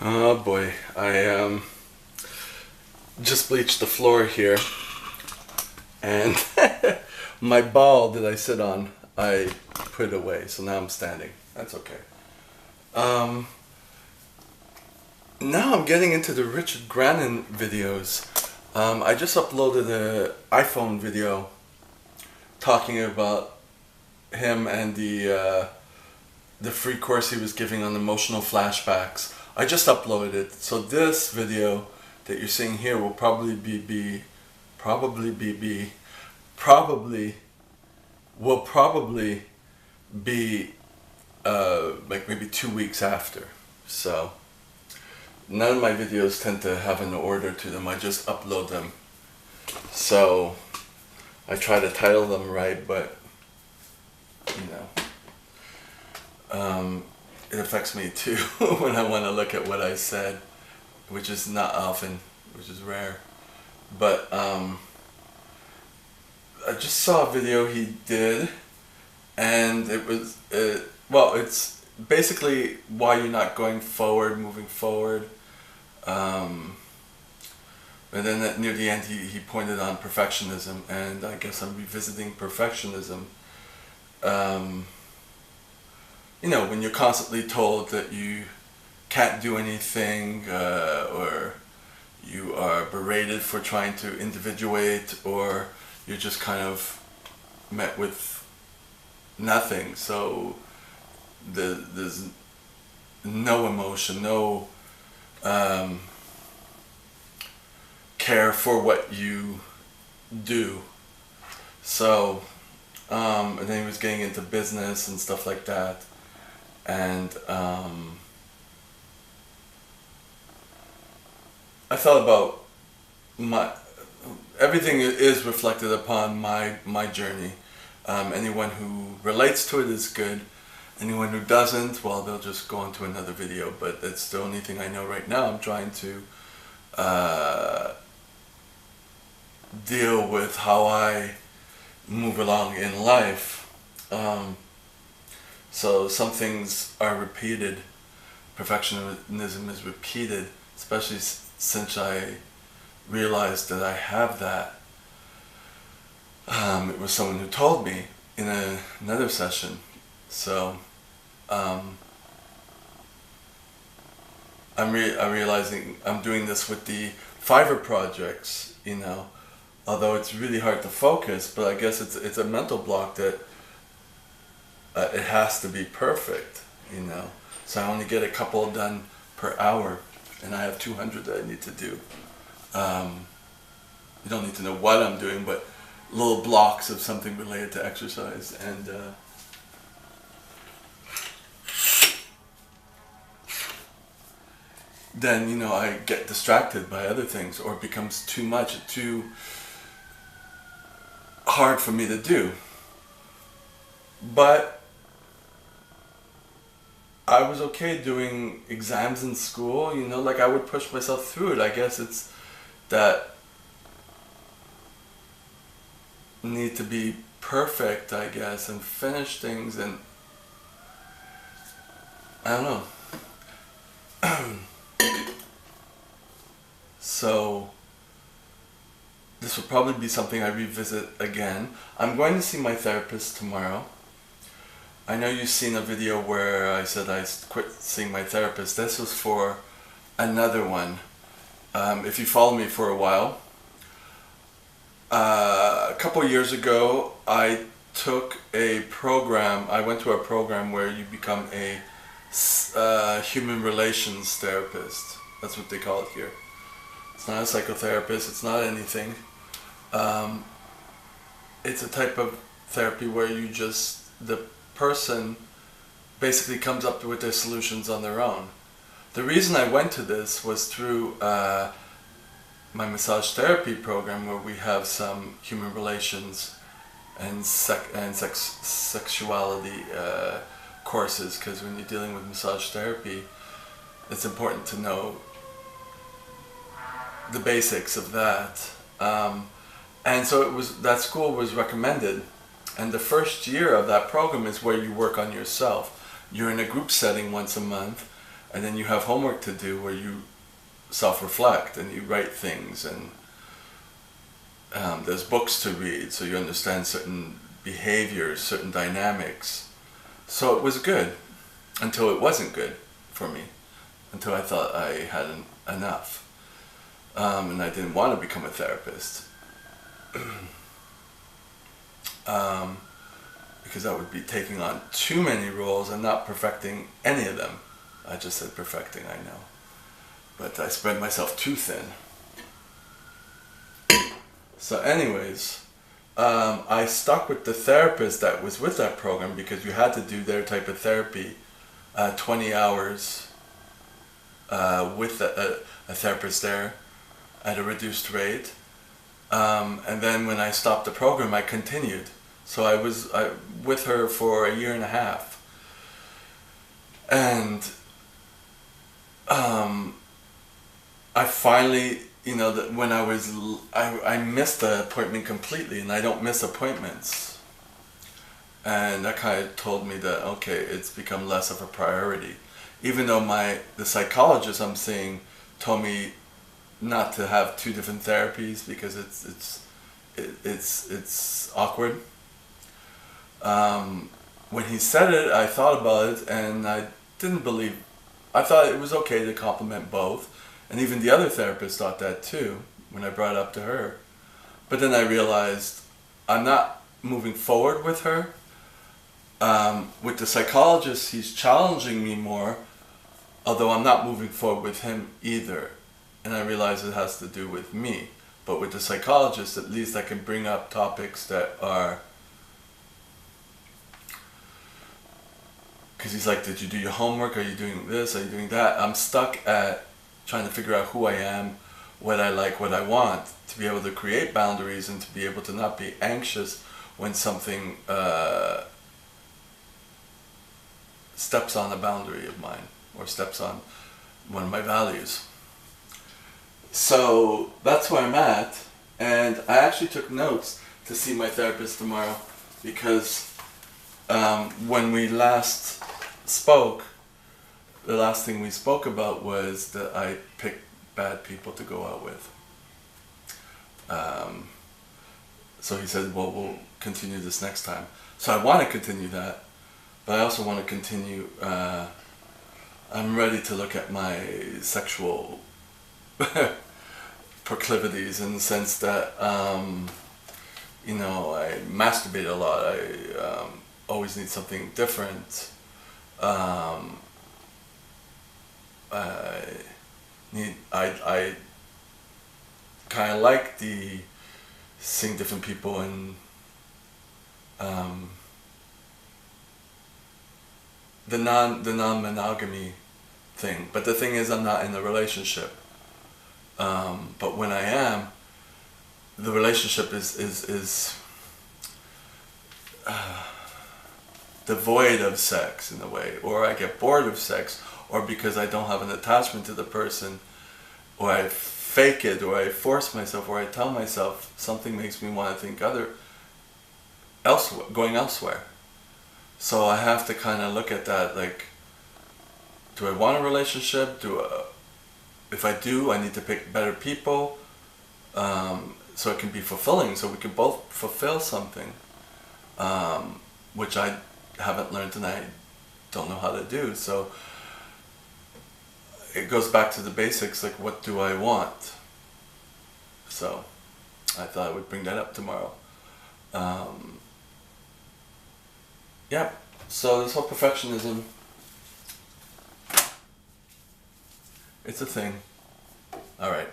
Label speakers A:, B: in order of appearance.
A: Oh boy, I just bleached the floor here, and my ball that I sit on, I put away, so now I'm standing. That's okay. Um, Now I'm getting into the Richard Grannon videos. I just uploaded an iPhone video talking about him and the free course he was giving on emotional flashbacks. I just uploaded it, so this video that you're seeing here will probably will probably be like maybe 2 weeks after. So none of my videos tend to have an order to them. I just upload them. So I try to title them right, but you know, it affects me too when I want to look at what I said, which is not often, which is rare. But I just saw a video he did, and it was well, it's basically why you're not going forward, moving forward. And then near the end, he pointed on perfectionism, and I guess I'm revisiting perfectionism. Um, you know, when you're constantly told that you can't do anything, or you are berated for trying to individuate, or you're just kind of met with nothing. So there's no emotion, no care for what you do. So, and then he was getting into business and stuff like that. And I thought about my everything is reflected upon my journey. Anyone who relates to it is good. Anyone who doesn't, well, they'll just go on to another video. But it's the only thing I know right now. I'm trying to deal with how I move along in life. So some things are repeated. Perfectionism is repeated, especially since I realized that I have that. It was someone who told me in another session. So I'm realizing I'm doing this with the Fiverr projects, you know, although it's really hard to focus, but I guess it's a mental block that it has to be perfect, you know. So I only get a couple done per hour, and I have 200 that I need to do. You don't need to know what I'm doing, but little blocks of something related to exercise. And then, you know, I get distracted by other things, or it becomes too much, too hard for me to do. But I was okay doing exams in school, you know, like I would push myself through it. I guess it's that need to be perfect, I guess, and finish things, and I don't know. So this will probably be something I revisit again. I'm going to see my therapist tomorrow. I know you've seen a video where I said I quit seeing my therapist. This was for another one. If you follow me for a while, a couple years ago, I took a program. I went to a program where you become a human relations therapist. That's what they call it here. It's not a psychotherapist. It's not anything. It's a type of therapy where the person basically comes up with their solutions on their own. The reason I went to this was through my massage therapy program, where we have some human relations and sexuality courses, because when you're dealing with massage therapy, it's important to know the basics of that. And so that school was recommended, and the first year of that program is where you work on yourself. You're in a group setting once a month, And then you have homework to do where you self-reflect and you write things, and there's books to read so you understand certain behaviors, certain dynamics. So it was good until it wasn't good for me, until I thought I had enough. And I didn't want to become a therapist. Because I would be taking on too many roles and not perfecting any of them. I just said perfecting, I know. But I spread myself too thin. So anyways, I stuck with the therapist that was with that program because you had to do their type of therapy 20 hours with a therapist there at a reduced rate. And then when I stopped the program, I continued. So I was with her for 1.5 years. And I finally, when I missed the appointment completely, and I don't miss appointments. And that kind of told me that, okay, it's become less of a priority. Even though the psychologist I'm seeing told me not to have 2 different therapies because it's awkward. When he said it, I thought about it, and I didn't believe. I thought it was okay to compliment both, and even the other therapist thought that too when I brought it up to her. But then I realized I'm not moving forward with her. With the psychologist, he's challenging me more, although I'm not moving forward with him either. And I realize it has to do with me. But with the psychologist, at least I can bring up topics that are... Because he's like, did you do your homework? Are you doing this? Are you doing that? I'm stuck at trying to figure out who I am, what I like, what I want, to be able to create boundaries and to be able to not be anxious when something steps on a boundary of mine or steps on one of my values. So that's where I'm at, and I actually took notes to see my therapist tomorrow because when we last spoke, the last thing we spoke about was that I picked bad people to go out with. So he said, well, we'll continue this next time. So I want to continue that, but I also want to continue, I'm ready to look at my sexual proclivities in the sense that, I masturbate a lot. I always need something different. I kind of like seeing different people and the non-monogamy thing. But the thing is, I'm not in a relationship. But when I am, the relationship is devoid of sex in a way, or I get bored of sex, or because I don't have an attachment to the person, or I fake it, or I force myself, or I tell myself something makes me want to think going elsewhere. So I have to kind of look at that, like, do I want a relationship? If I do, I need to pick better people, so it can be fulfilling, so we can both fulfill something, which I haven't learned and I don't know how to do. So it goes back to the basics, like, what do I want? So I thought I would bring that up tomorrow. Yeah, so this whole perfectionism, it's a thing. All right.